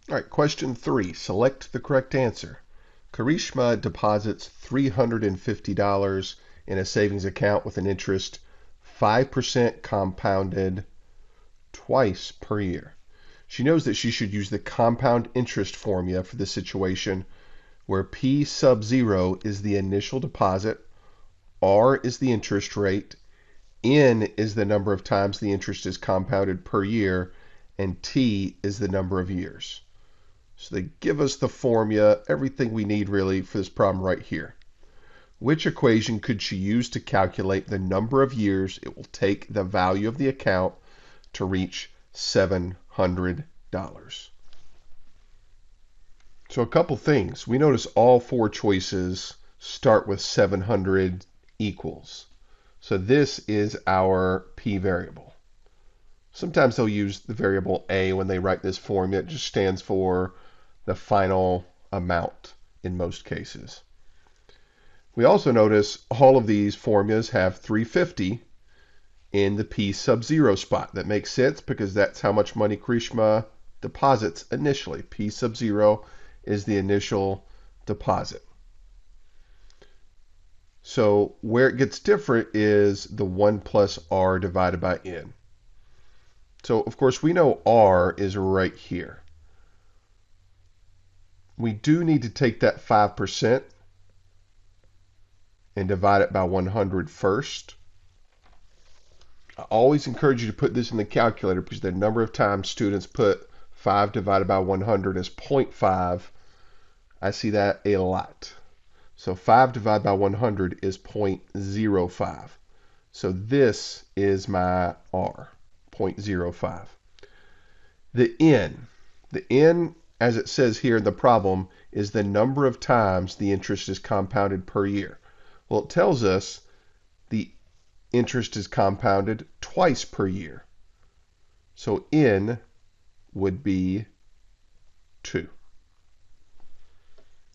All right, question 3. Select the correct answer. Karishma deposits $350 in a savings account with an interest 5% compounded twice per year. She knows that she should use the compound interest formula for this situation, where P sub 0 is the initial deposit, R is the interest rate, N is the number of times the interest is compounded per year, and T is the number of years. So they give us the formula, everything we need really for this problem right here. Which equation could she use to calculate the number of years it will take the value of the account to reach $700? So a couple things. We notice all four choices start with 700 equals. So this is our p variable. Sometimes they'll use the variable a when they write this formula. It just stands for the final amount in most cases. We also notice all of these formulas have 350 in the p sub 0 spot. That makes sense because that's how much money Karishma deposits initially. P sub 0 is the initial deposit. So where it gets different is the 1 plus r divided by n. So of course we know r is right here. We do need to take that 5% and divide it by 100 first. I always encourage you to put this in the calculator because the number of times students put 5 divided by 100 as 0.5, I see that a lot. So 5 divided by 100 is 0.05. So this is my r, 0.05. The n, as it says here in the problem, is the number of times the interest is compounded per year. Well, it tells us the interest is compounded twice per year. So n would be 2.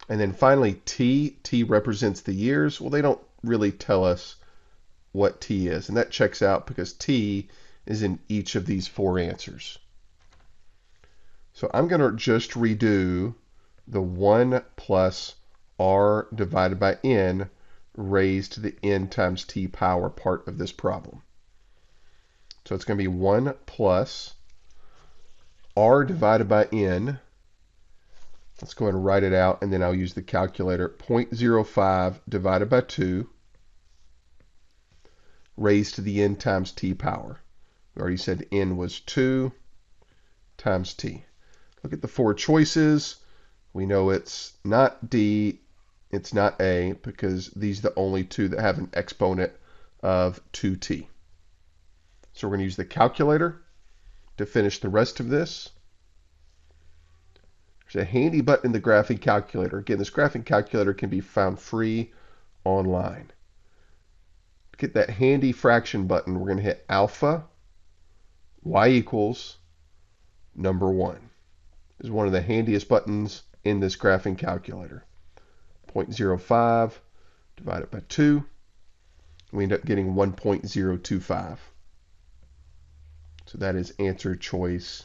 And then finally, t represents the years. Well, they don't really tell us what t is, and that checks out because t is in each of these four answers. So I'm going to just redo the 1 plus r divided by n raised to the n times t power part of this problem. So it's going to be 1 plus r divided by n. Let's go ahead and write it out, and then I'll use the calculator. 0.05 divided by 2 raised to the n times t power. We already said n was 2 times t. Look at the four choices. We know it's not D, it's not A, because these are the only two that have an exponent of 2t. So we're going to use the calculator to finish the rest of this. There's a handy button in the graphing calculator. Again, this graphing calculator can be found free online. To get that handy fraction button, we're going to hit alpha, y equals, number 1. This is one of the handiest buttons in this graphing calculator. 0.05 divided by 2. We end up getting 1.025. So that is answer choice